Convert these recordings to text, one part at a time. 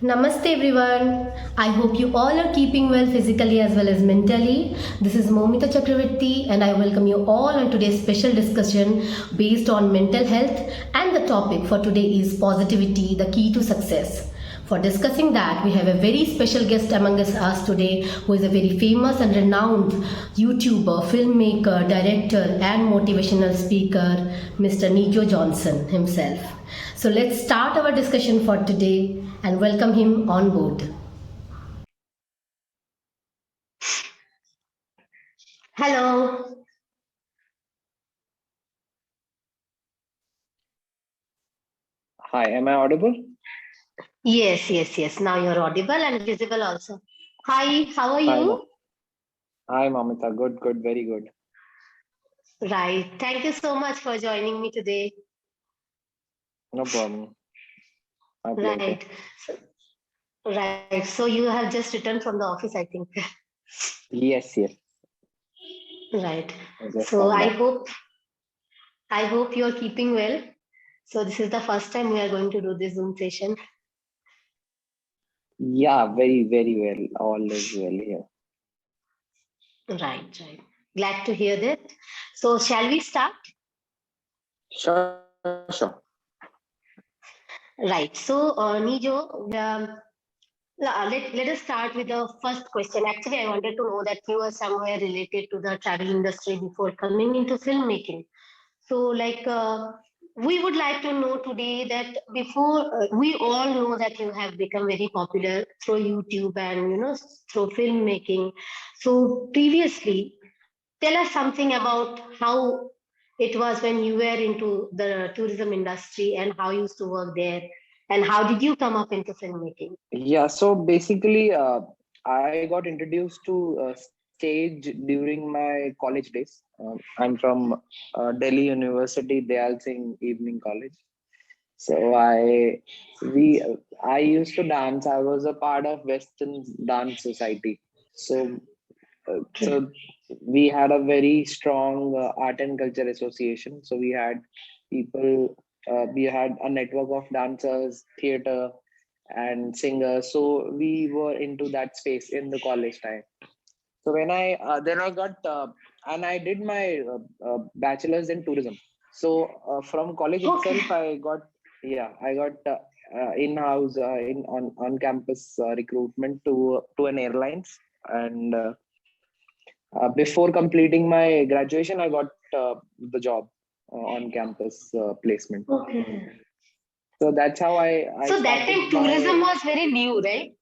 Namaste everyone. I hope you all are keeping well physically as well as mentally. This is Momita Chakravarti and I welcome you all on today's special discussion based on mental health, and the topic for today is positivity, the key to success. For discussing that, we have a very special guest among us today who is a very famous and renowned YouTuber, filmmaker, director and motivational speaker, Mr. Nijo Johnson himself. So let's start our discussion for today and welcome him on board. Hello. Hi, am I audible? Yes. Now you're audible and visible also. Hi, how are Hi, you? hi, Mamita. Good, very good. Right. Thank you so much for joining me today. No problem. My pleasure. Right. So, right. So you have just returned from the office, I think. Yes. Right. I just So come I back. hope I hope you're keeping well. So this is the first time we are going to do this Zoom session. Yeah, very well. All is well here. Right. Glad to hear that. So shall we start? Sure. Right. So Nijo, let us start with the first question. Actually, I wanted to know that you were somewhere related to the travel industry before coming into filmmaking. So, we would like to know today that before we all know that you have become very popular through YouTube and through filmmaking. So, previously, tell us something about how it was when you were into the tourism industry and how you used to work there, and how did you come up into filmmaking? Yeah, so basically, I got introduced to stage during my college days. I'm from Delhi University, Dayal Singh Evening College. So we, I used to dance. I was a part of Western Dance Society. So so we had a very strong art and culture association. So we had people, we had a network of dancers, theater, and singers. So we were into that space in the college time. So when I then I got and I did my bachelor's in tourism. So from college Okay. itself, I got in-house on campus recruitment to an airlines. And before completing my graduation, I got the job on campus placement. Okay. So that's how I So that started time my. tourism was very new, right?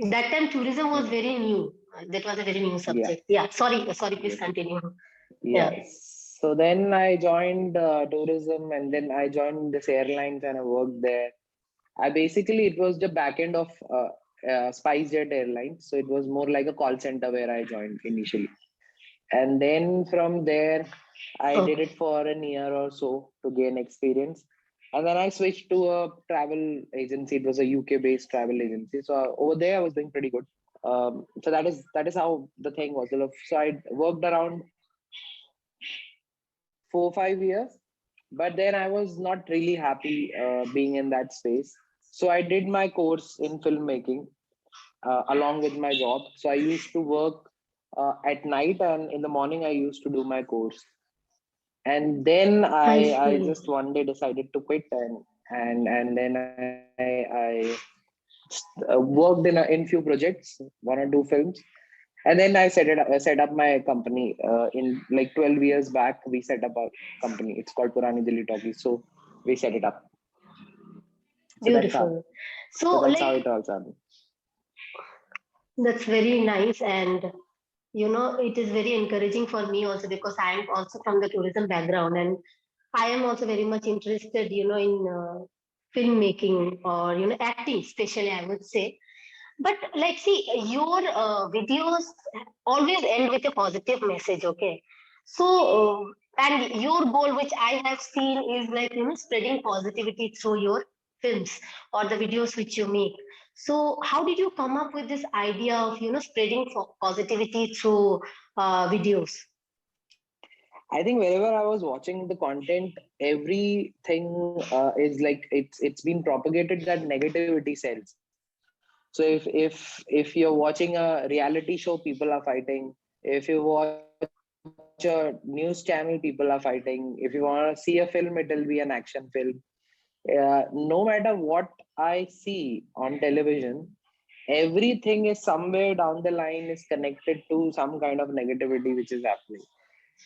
That time tourism was very new. That was a very new Yeah. subject. Yeah. Sorry. Please Yes. continue. Yeah. Yes. So then I joined tourism, and then I joined this airlines and I worked there. I basically, it was the back end of SpiceJet Airlines. So it was more like a call center where I joined initially. And then from there, I did Okay. it for a year or so to gain experience. And then I switched to a travel agency. It was a UK based travel agency. So over there, I was doing pretty good. So that is how the thing was. So I worked around 4 5 years, but then I was not really happy being in that space. So I did my course in filmmaking along with my job. So I used to work at night, and in the morning I used to do my course. And then I I see. just one day decided to quit, and then I worked in few projects, one or two films, and then I set up my company in like 12 years back. We set up a company. It's called Purani Delhi Talkies. So we set it up. So that's how. Beautiful. So So, that's how it all started. that's very nice. And, it is very encouraging for me also because I am also from the tourism background and I am also very much interested, in filmmaking or, acting, especially, I would say. But like, see, your videos always end with a positive message, okay? So, and your goal, which I have seen, is like, spreading positivity through your films or the videos which you make. So, how did you come up with this idea of, spreading positivity through videos? I think wherever I was watching the content, everything is like it's been propagated that negativity sells. So if you're watching a reality show, people are fighting. If you watch a news channel, people are fighting. If you want to see a film, it'll be an action film. No matter what I see on television, everything is somewhere down the line is connected to some kind of negativity which is happening.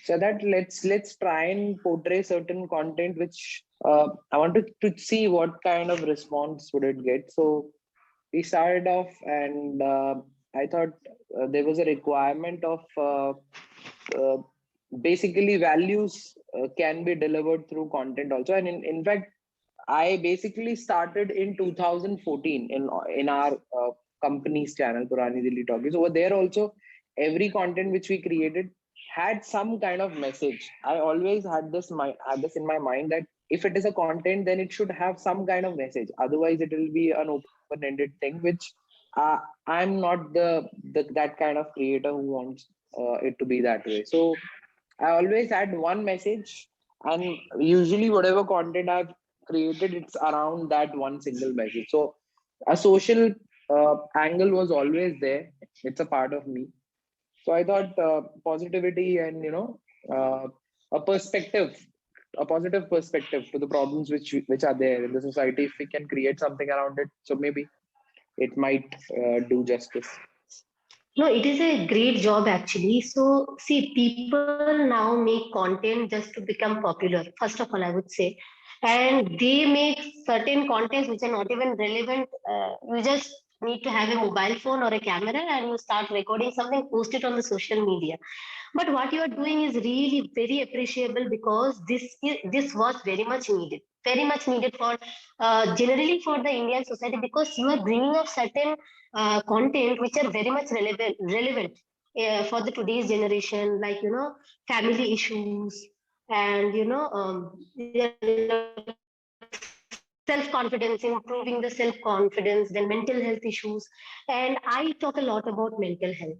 So that let's try and portray certain content which I want to see what kind of response would it get. So we started off, and I thought there was a requirement of uh, basically values can be delivered through content also. And in fact, I basically started in 2014 in our company's channel, Purani Dilli Talkies. Over there also, every content which we created had some kind of message. I always had this in my mind that if it is a content, then it should have some kind of message. Otherwise, it will be an open-ended thing, which I'm not the that kind of creator who wants it to be that way. So I always had one message, and usually whatever content I've created, it's around that one single message. So a social angle was always there. It's a part of me. So I thought positivity and uh, a perspective, a positive perspective to the problems which are there in the society. If we can create something around it, so maybe it might do justice. No, it is a great job actually. So, see, people now make content just to become popular, first of all, I would say. And they make certain contents which are not even relevant. You just need to have a mobile phone or a camera and you start recording something, post it on the social media. But what you are doing is really very appreciable because this was very much needed for generally for the Indian society because you are bringing up certain content which are very much relevant for the today's generation, like family issues and self-confidence, improving the self-confidence, then mental health issues. And I talk a lot about mental health.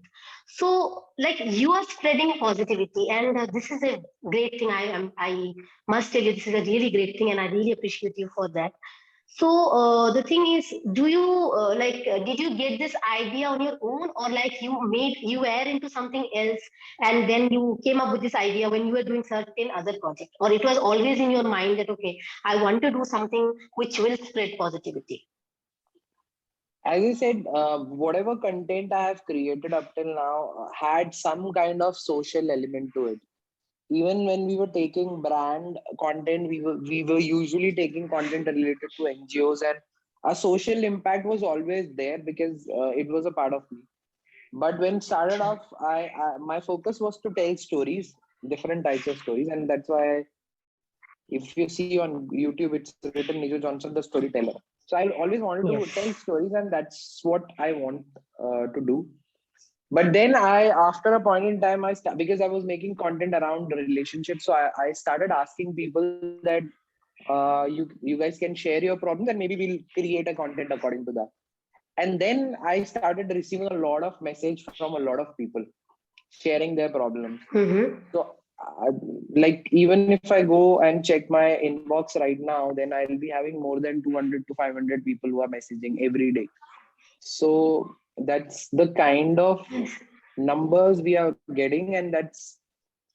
So, like you are spreading positivity, and this is a great thing. I must tell you, this is a really great thing, and I really appreciate you for that. So the thing is, do you did you get this idea on your own, or like you were into something else, and then you came up with this idea when you were doing certain other project, or it was always in your mind that okay, I want to do something which will spread positivity. As I said, whatever content I have created up till now had some kind of social element to it. Even when we were taking brand content, we were usually taking content related to NGOs, and a social impact was always there because it was a part of me. But when started off, my focus was to tell stories, different types of stories, and that's why if you see on YouTube, it's written Niju Johnson, the storyteller. So I always wanted to Yes. tell stories, and that's what I want to do. But then after a point in time, because I was making content around relationships, so I started asking people that you guys can share your problems, and maybe we'll create a content according to that. And then I started receiving a lot of message from a lot of people sharing their problems. Mm-hmm. So, like even if I go and check my inbox right now, then I'll be having more than 200 to 500 people who are messaging every day. So that's the kind of numbers we are getting, and that's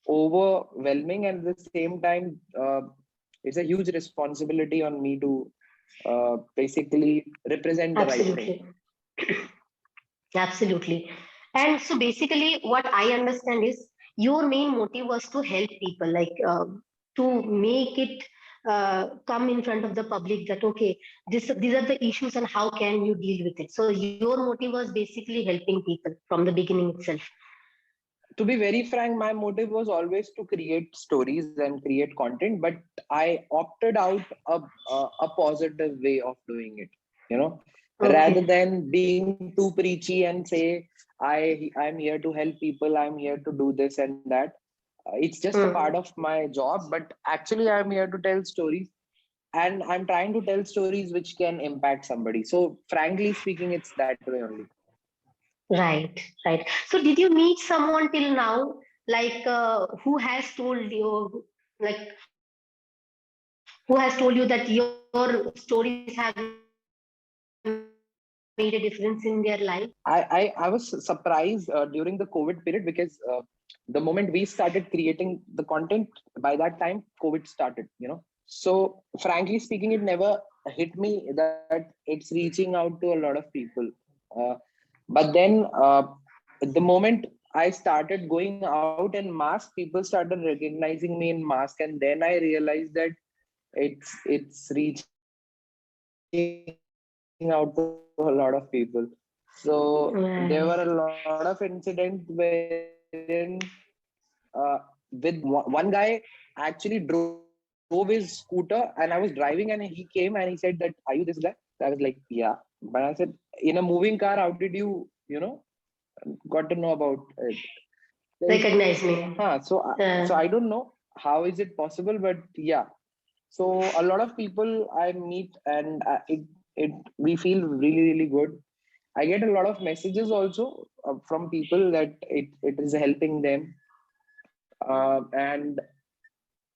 overwhelming. And at the same time, it's a huge responsibility on me to basically represent the right thing. Absolutely. Absolutely. And so basically, what I understand is your main motive was to help people, like to make it come in front of the public that okay, these are the issues and how can you deal with it. So your motive was basically helping people from the beginning itself. To be very frank, my motive was always to create stories and create content, but I opted out a positive way of doing it. You know, rather Okay. than being too preachy and say I'm here to help people, I'm here to do this and that. It's just a part Mm. of my job, but actually I'm here to tell stories, and I'm trying to tell stories which can impact somebody. So frankly speaking, it's that way only. Right, right. So did you meet someone till now? Like, who has told you, like, who has told you that your stories have made a difference in their life? I was surprised during the COVID period because the moment we started creating the content, by that time COVID started, So frankly speaking, it never hit me that it's reaching out to a lot of people. Uh, but then the moment I started going out in mask, people started recognizing me in mask, and then I realized that it's reaching out to a lot of people. So there were a lot of incidents Right. wherein with one guy actually drove his scooter, and I was driving, and he came and he said that, "Are you this guy?" So I was like, "Yeah." But I said, "In a moving car, how did you got to know about it?" Says, Recognize me. so I don't know how is it possible, but yeah. So a lot of people I meet, and it we feel really really good. I get a lot of messages also from people that it is helping them. And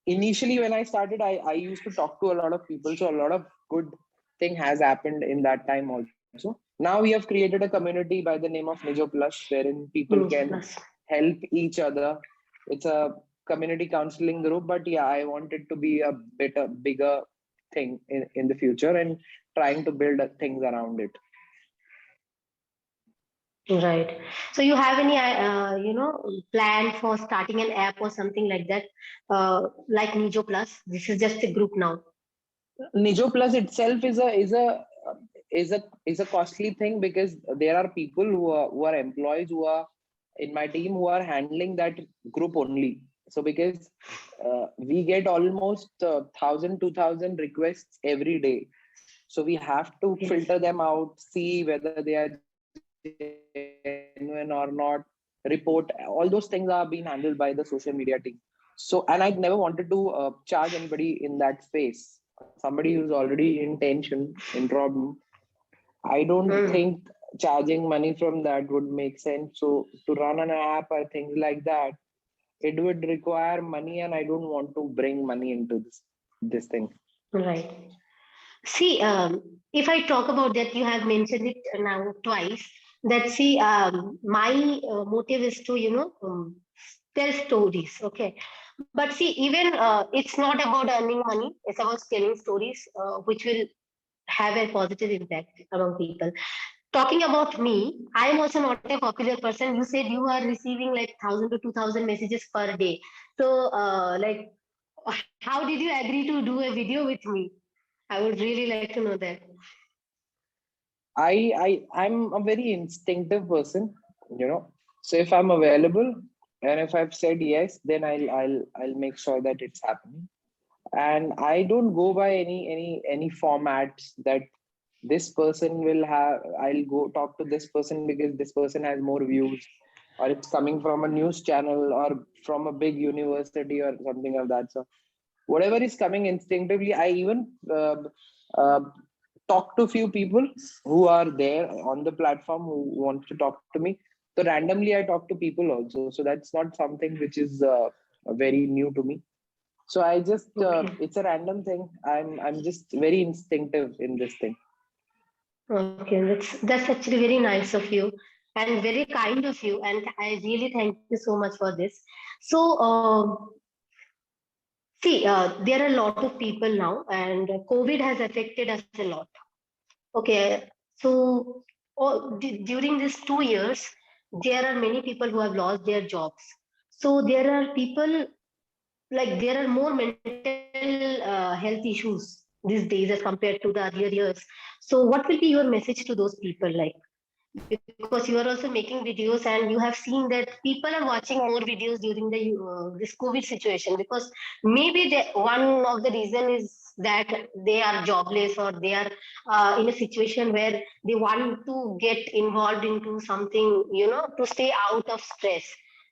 initially when I started, I used to talk to a lot of people, so a lot of good thing has happened in that time also. Now we have created a community by the name of Nijo Plus, wherein people can Plus. help each other. It's a community counseling group, but yeah, I want it to be a bigger thing in the future, and trying to build things around it. Right. So you have any, plan for starting an app or something like that, like Nijo Plus? This is just a group now. Nijo Plus itself is a costly thing, because there are people who are employees, who are in my team, who are handling that group only. So because we get almost 1,000 2,000 requests every day, so we have to Yes. filter them out, see whether they are genuine or not, report. All those things are being handled by the social media team. So, and I never wanted to charge anybody in that space. Somebody who's already in tension, in problem, I don't think Mm. charging money from that would make sense. So to run an app or things like that, it would require money, and I don't want to bring money into this thing. Right. See, if I talk about that, you have mentioned it now twice. That, see, my motive is to, tell stories. Okay. But see, even it's not about earning money. It's about telling stories, which will have a positive impact among people. Talking about me, I am also not a popular person. You said you are receiving like 1,000 to 2,000 messages per day. So, like, how did you agree to do a video with me? I would really like to know that. I'm a very instinctive person, you know. So if I'm available and if I've said yes, then I'll make sure that it's happening. And I don't go by any formats that this person will have. I'll go talk to this person because this person has more views, or it's coming from a news channel or from a big university or something of that. So whatever is coming instinctively, I even uh, talk to few people who are there on the platform who want to talk to me. So randomly I talk to people also, so that's not something which is very new to me. So I just Okay. it's a random thing. I'm just very instinctive in this thing. Okay. That's actually very nice of you and very kind of you. And I really thank you so much for this. So, see, there are a lot of people now, and COVID has affected us a lot. Okay. So, during these 2 years, there are many people who have lost their jobs. So, there are people, like, there are more mental health issues these days as compared to the earlier years. So what will be your message to those people, like, because you are also making videos and you have seen that people are watching more videos during the this COVID situation, because maybe one of the reason is that they are jobless, or they are in a situation where they want to get involved into something, to stay out of stress.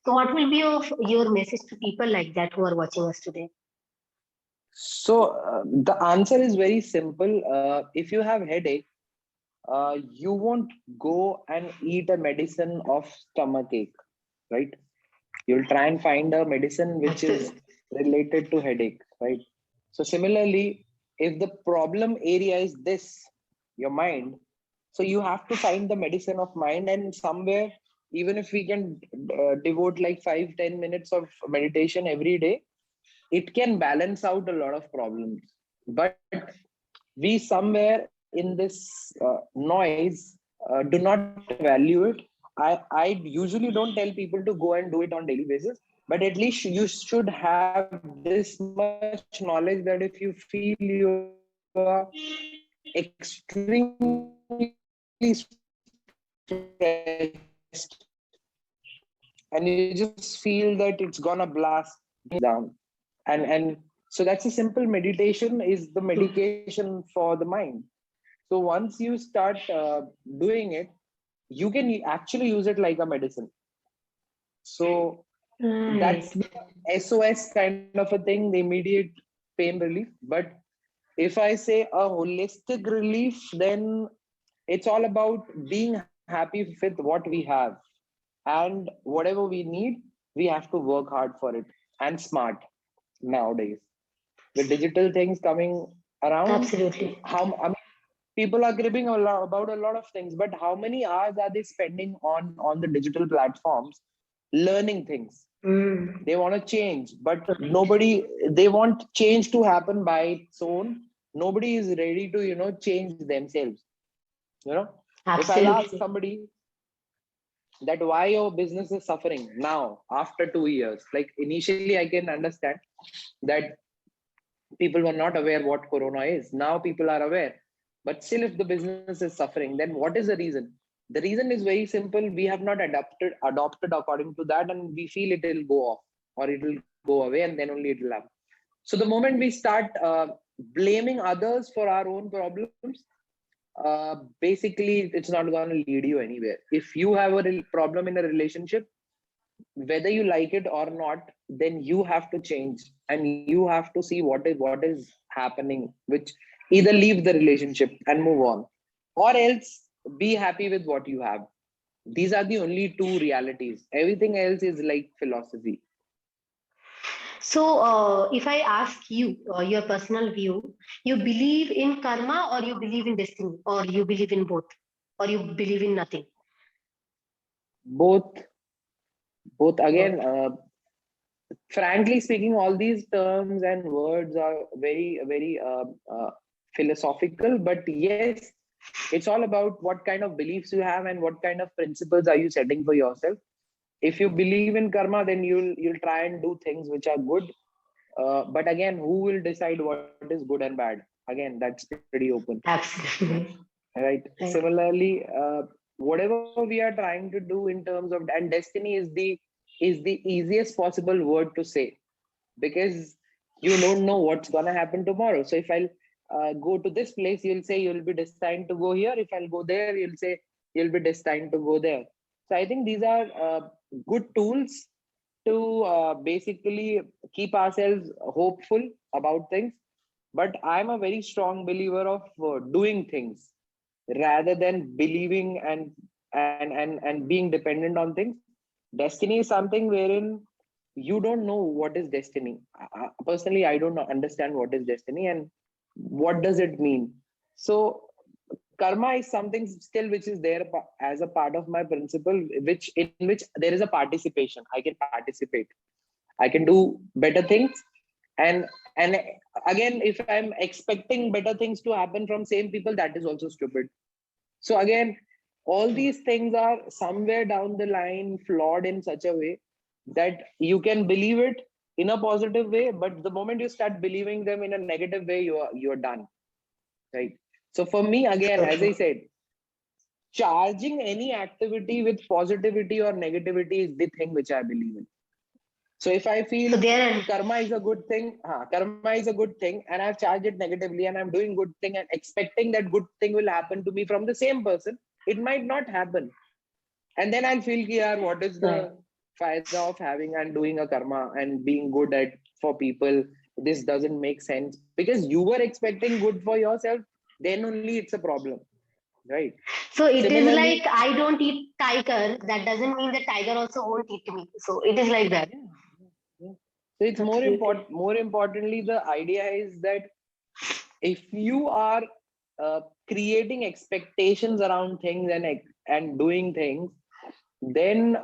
So what will be your message to people like that who are watching us today? So the answer is very simple. If you have headache, you won't go and eat a medicine of stomachache, right? You'll try and find a medicine which is Absolutely. related to headache, right? So similarly, if the problem area is this, your mind, so you have to find the medicine of mind, and somewhere, even if we can devote like 5-10 minutes of meditation every day, it can balance out a lot of problems. But we somewhere in this noise do not value it. I usually don't tell people to go and do it on daily basis, but at least you should have this much knowledge that if you feel you are extremely stressed and you just feel that it's gonna blast down, and so that's a simple meditation is the medication for the mind. So once you start doing it, you can actually use it like a medicine. So that's Right. the SOS kind of a thing, the immediate pain relief. But if I say a holistic relief, then it's all about being happy with what we have, and whatever we need, we have to work hard for it, and smart nowadays with digital things coming around. Absolutely. How I mean, people are cribbing a lot about a lot of things, but how many hours are they spending on the digital platforms learning things? Mm. They want to change, but nobody, they want change to happen by its own. Nobody is ready to change themselves. you know if I'll ask Absolutely. somebody that why your business is suffering now after 2 years, like initially I can understand that people were not aware what corona is. Now people are aware, but still if the business is suffering, then what is the reason? The reason is very simple: we have not adopted according to that, and we feel it will go off or it will go away, and then only it will happen. So the moment we start blaming others for our own problems, basically it's not going to lead you anywhere. If you have a problem in a relationship, whether you like it or not, then you have to change, and you have to see what is happening, which either leave the relationship and move on, or else be happy with what you have. These are the only two realities. Everything else is like philosophy. So, if I ask you your personal view, you believe in karma or you believe in destiny, or you believe in both, or you believe in nothing? Both again, Both. frankly speaking, all these terms and words are very philosophical, but yes, it's all about what kind of beliefs you have and what kind of principles are you setting for yourself. If you believe in karma, then you'll try and do things which are good, but again, who will decide what is good and bad? Again, that's pretty open, Absolutely. right? Right. Similarly, whatever we are trying to do in terms of, and destiny is the easiest possible word to say, because you don't know what's going to happen tomorrow. So if I'll go to this place, you'll say you'll be destined to go here. If I'll go there, you'll say you'll be destined to go there. So I think these are good tools to basically keep ourselves hopeful about things. But I'm a very strong believer of doing things rather than believing and being dependent on things. Destiny is something wherein you don't know what is destiny. Personally, I don't understand what is destiny and what does it mean. So karma is something still which is there as a part of my principle, which in which there is a participation. I can participate, I can do better things, and again, if I'm expecting better things to happen from same people, that is also stupid. So again, all True. these things are somewhere down the line flawed in such a way that you can believe it in a positive way, but the moment you start believing them in a negative way, you're done, right? So for me, again, So as I true. said, charging any activity with positivity or negativity is the thing which I believe in. So if I So feel there are karma is a good thing, and I've charged it negatively, and I'm doing good thing and expecting that good thing will happen to me from the same person, it might not happen. And then I'll feel, yeah, what is right. the faida of having and doing a karma and being good at for people? This doesn't make sense because you were expecting good for yourself. Then only it's a problem, right? So it is Similarly, like I don't eat tiger. That doesn't mean that tiger also won't eat me. So it is like that. yeah, yeah. So it's more Absolutely. important. More importantly, the idea is that if you are creating expectations around things and doing things, then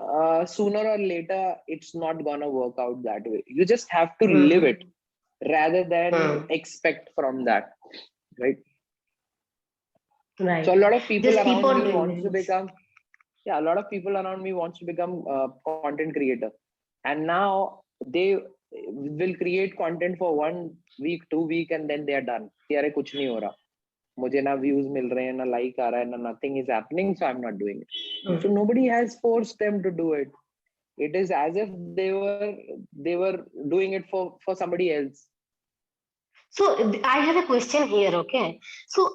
sooner or later it's not gonna work out that way. You just have to live it Hmm. rather than Hmm. expect from that, right? So Right. a lot of people Just keep around on me doing wants to this. become, yeah, a lot of people around me wants to become a content creator, and now they will create content for 1 week, 2 week, and then they are done कि अरे कुछ नहीं हो रहा, मुझे ना views मिल रहे हैं, ना like आ रहा है, ना nothing is happening, so I'm not doing it. So Hmm. nobody has forced them to do it. It is as if they were doing it for somebody else. So I have a question here, okay? So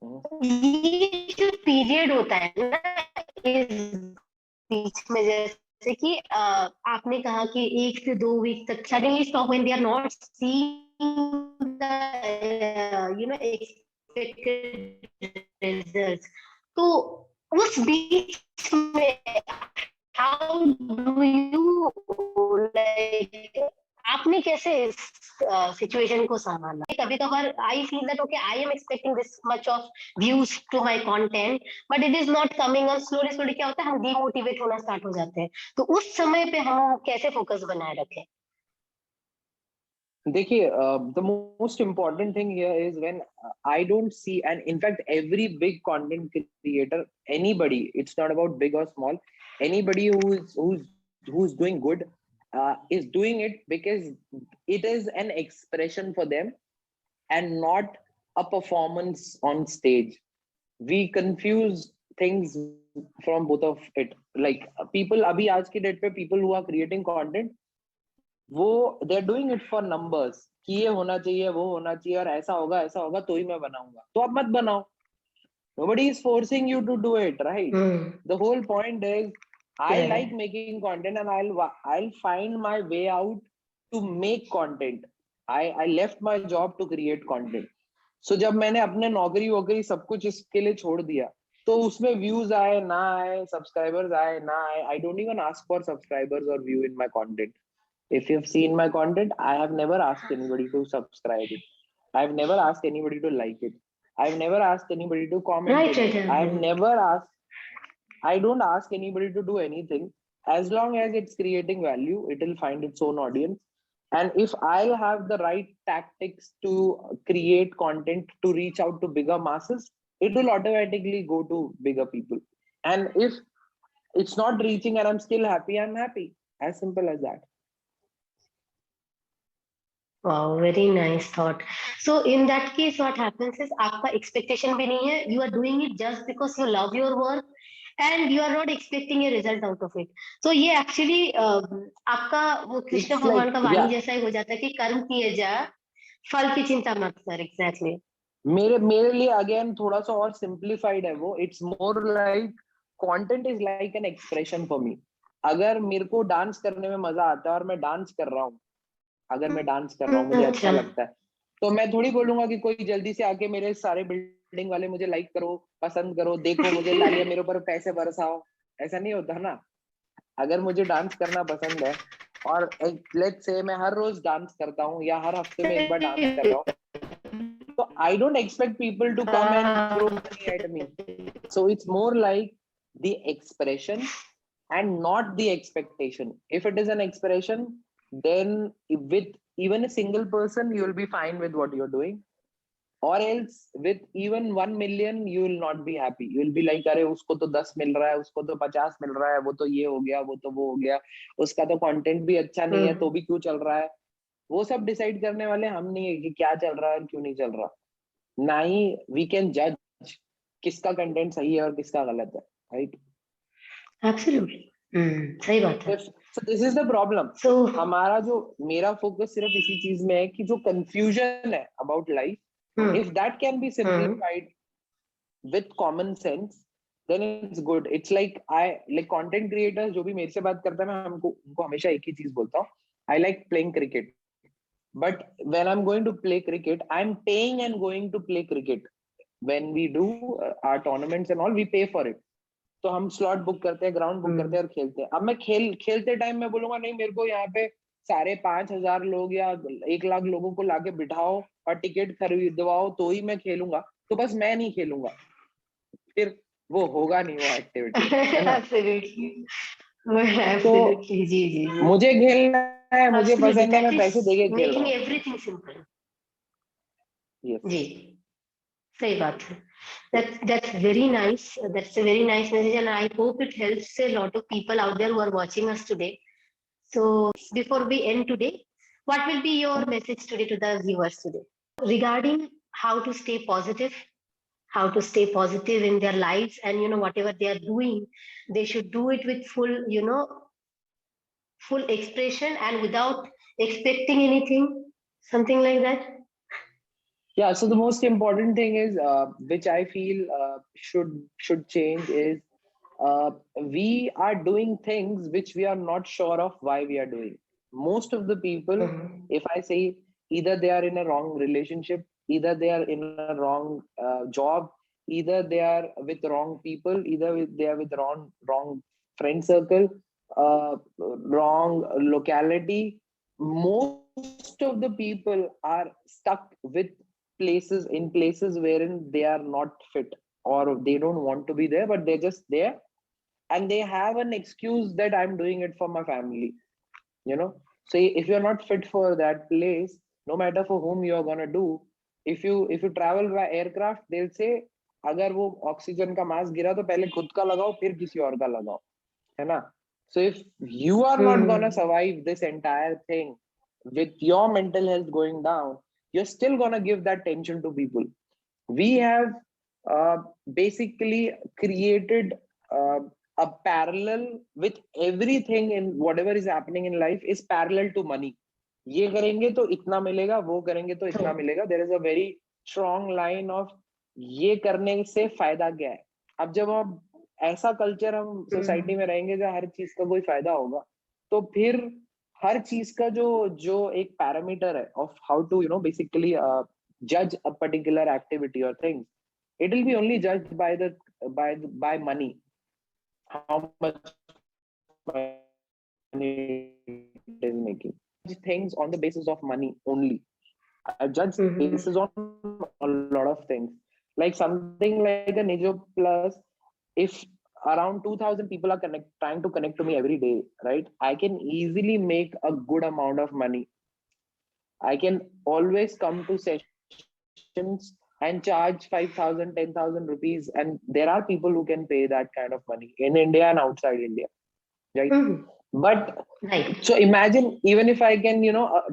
Mhm. ये जो period होता है ना इस बीच में जैसे कि आपने कहा कि 1 से 2 वीक तक suddenly stop when they are not seeing the expected results तो उस बीच में हाउ डू यू लाइक आपने कैसे इस सिचुएशन को संभाला कभी कभार I feel that okay I am expecting this much of views to my content but it is not coming on slowly slowly क्या होता है हम डीमोटिवेट होना स्टार्ट हो जाते हैं तो उस समय पे हम कैसे फोकस बनाए रखें देखिए, the most important thing here is when I don't see, and in fact every big content creator, anybody, it's not about big or small, anybody who's doing good is doing it because it is an expression for them and not a performance on stage. We confuse things from both of it. Like people abhi aaj ki date pe, people who are creating content, वो they are doing it for numbers कि ये होना चाहिए, वो होना चाहिए, और ऐसा होगा तो ही मैं बनाऊंगा, तो अब मत बनाओ. Nobody is forcing you to do it, right? Hmm The whole point is I like right. making content and I'll find my way out to make content. I left my job to create content. So जब मैंने अपने नौकरी वोकरी सब कुछ इसके लिए छोड़ दिया, तो उसमें व्यूज आए ना आए, सब्सक्राइबर्स आए ना आए, I don't even ask for subscribers और view in my content. If you've seen my content, I have never asked anybody to subscribe it. I've never asked anybody to like it. I've never asked anybody to comment Right, in right, it. I've right. never asked, I don't ask anybody to do anything. As long as it's creating value, it will find its own audience. And if I'll have the right tactics to create content to reach out to bigger masses, it will automatically go to bigger people. And if it's not reaching and I'm still happy, I'm happy. As simple as that. Wow, very nice thought. So in that case, what happens is आपका expectation भी नहीं है. You are doing it just because you love your work and you are not expecting a result out of it. So ये actually आपका वो Krishna It's भगवान like, का वाणी yeah, जैसा ही हो जाता है कि कर्म किए जा फल की चिंता मत कर. Exactly. मेरे लिए अगेन थोड़ा सा और सिंप्लीफाइड है वो. It's more like content is like an expression for me. अगर मेरे को डांस करने में मजा आता है और मैं डांस कर रहा हूँ, अगर मैं डांस कर रहा हूँ मुझे अच्छा अच्छा. लगता है, तो मैं थोड़ी बोलूंगा कि कोई जल्दी से आके मेरे सारे बिल्डिंग वाले मुझे लाइक करो, पसंद करो, देखो मुझे, तालियां मेरे ऊपर पैसे बरसाओ. ऐसा नहीं होता ना. अगर मुझे डांस करना पसंद है और लेट्स से मैं हर रोज डांस करता हूँ या हर हफ्ते में एक बार डांस कर रहा हूँ, so I don't expect people to come and throw money at me. So it's more like the expression and not the expectation. If it is an expression, then with even a single person, you will be fine with what you're doing. Or else with even 1 million, you will not be happy. You will be like, अरे उसको तो 10 मिल रहा है, उसको तो 50 मिल रहा है, वो तो ये हो गया, वो तो वो हो गया, उसका तो कंटेंट भी अच्छा नहीं है, तो भी क्यों चल रहा है. वो सब डिसाइड करने वाले हम नहीं है कि क्या चल रहा है और क्यों नहीं चल रहा. ना ही वी कैन जज किसका कंटेंट सही है और किसका गलत है, राइट. Absolutely. सही बात है. So this is the problem. So हमारा जो, मेरा फोकस सिर्फ इसी चीज में है कि जो कंफ्यूजन है about life, hmm if that can be hmm simplified with common sense, then it's good. It's like I like content creators जो भी मेरे से बात करता है, मैं हमको उनको हमेशा एक ही चीज बोलता हूँ, I like playing cricket. But when I'm going to play cricket, I'm paying and going to play cricket. when we do our tournaments and all, we pay for it. तो हम slot book करते हैं, ground book करते हैं और खेलते हैं. अब मैं खेलते टाइम में बोलूंगा नहीं, मेरे को यहाँ पे 5,500 लोग या 1 लाख लोगों को लाके बिठाओ और टिकट खरीदवाओ तो ही मैं खेलूंगा, तो बस मैं नहीं खेलूंगा, फिर वो होगा नहीं वो एक्टिविटी, है ना? Absolutely, जी जी जी. मुझे खेलना है, मुझे Absolutely, पसंद है, that मैं is पैसे देके खेल रहा making हूँ. everything simple. Yes. जी, सही बात है. That's very nice. That's a very nice message, and I hope it helps a lot of people out there who are watching us today. So, before we end today, what will be your message today to the viewers today regarding how to stay positive, how to stay positive in their lives, and whatever they are doing, they should do it with full, full expression and without expecting anything, something like that. Yeah, so the most important thing is, which I feel should change is, we are doing things which we are not sure of why we are doing. Most of the people, if I say, either they are in a wrong relationship, either they are in a wrong job, either they are with wrong people, they are with wrong friend circle, wrong locality. Most of the people are stuck with places wherein they are not fit, or they don't want to be there, but they're just there, and they have an excuse that I'm doing it for my family, you know. So if you're not fit for that place, no matter for whom you're gonna do, if you travel by aircraft, they'll say, अगर वो oxygen का mask गिरा तो पहले खुद का लगाओ फिर किसी और का लगाओ, है ना? So if you are not gonna survive this entire thing with your mental health going down, you're still gonna give that tension to people. We have basically created a parallel with everything in whatever is happening in life is parallel to money. ये करेंगे तो इतना मिलेगा, वो करेंगे तो इतना मिलेगा. There is a very strong line of ये करने से फायदा क्या है. अब जब हम ऐसा कल्चर हम सोसाइटी में रहेंगे जहाँ हर चीज का कोई फायदा होगा, तो फिर हर चीज का जो एक पैरामीटर है of how to basically judge a particular activity or thing, it will be only judged by money, how much money it is making. Things on the basis of money only. I judge basis on a lot of things, like something like a Nijo Plus. If around 2,000 people are trying to connect to me every day, right, I can easily make a good amount of money. I can always come to sessions and charge 5,000, 10,000 rupees, and there are people who can pay that kind of money in India and outside India, right? But so imagine, even if I can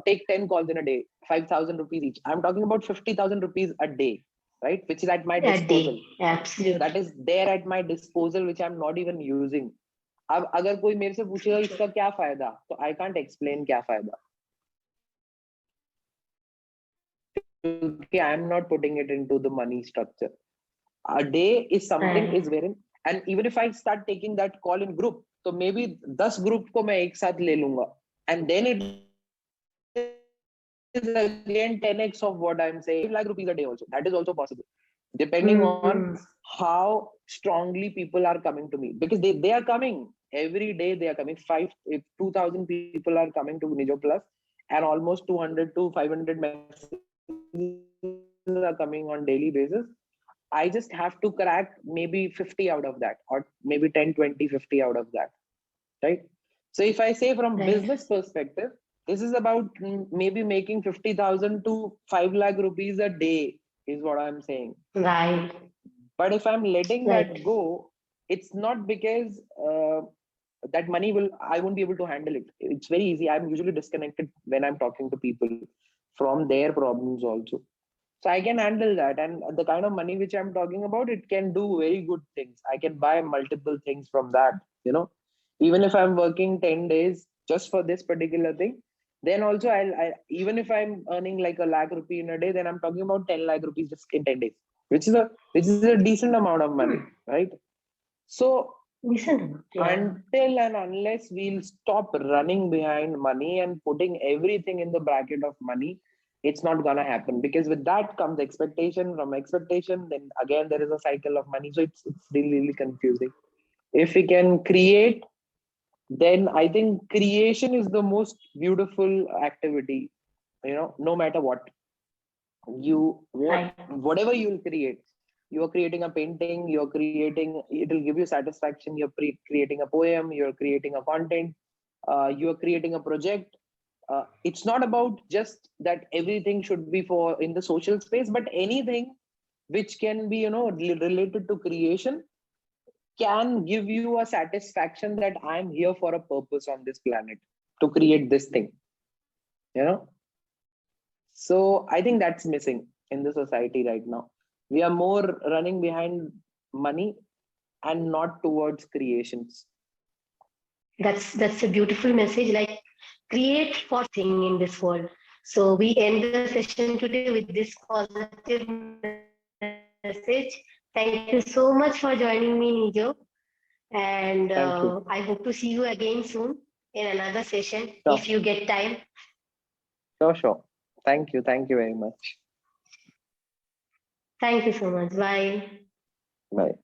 take 10 calls in a day, 5,000 rupees each, I'm talking about 50,000 rupees a day, right, which is at my disposal. Absolutely. That is there at my disposal, which I'm not even using. अब अगर कोई मेरे से पूछेगा इसका क्या फायदा, तो I can't explain क्या फायदा, I'm not putting it into the money structure. A day is something is wherein, and even if I start taking that call in group, so maybe 10 group को मैं एक साथ ले लूंगा, and then it is again 10x of what I'm saying. 5 lakh rupees a day also, that is also possible, depending on how strongly people are coming to me, because they are coming every day. They are coming. 2,000 people are coming to Nijo Plus, and almost 200 to 500 messages are coming on daily basis. I just have to crack maybe 50 out of that, or maybe 10, 20, 50 out of that, right? So if I say from business perspective, this is about maybe making 50,000 to 5 lakh rupees a day is what I'm saying. Right. But if I'm letting that go, it's not because that money I won't be able to handle it. It's very easy. I'm usually disconnected when I'm talking to people from their problems also. So I can handle that. And the kind of money which I'm talking about, it can do very good things. I can buy multiple things from that, even if I'm working 10 days just for this particular thing, then also even if I'm earning like a lakh rupee in a day, then I'm talking about 10 lakh rupees just in 10 days, which is a decent amount of money, right? So until and unless we'll stop running behind money and putting everything in the bracket of money, it's not gonna happen, because with that comes expectation. From expectation, then again there is a cycle of money. So it's really confusing. If we can create, then I think creation is the most beautiful activity. No matter what Right. whatever you'll create, you are creating a painting, you're creating, it'll give you satisfaction. You're creating a poem, you're creating a content, you're creating a project. It's not about just that everything should be for in the social space, but anything which can be related to creation can give you a satisfaction that I'm here for a purpose on this planet to create this thing. you know so I think that's missing in the society right now. We are more running behind money and not towards creations. That's a beautiful message. Like, create for thing in this world. So we end the session today with this positive message. Thank you so much for joining me, Nijo. And Thank you. I hope to see you again soon in another session Sure, if you get time. sure. Thank you very much. Thank you so much. Bye. Bye.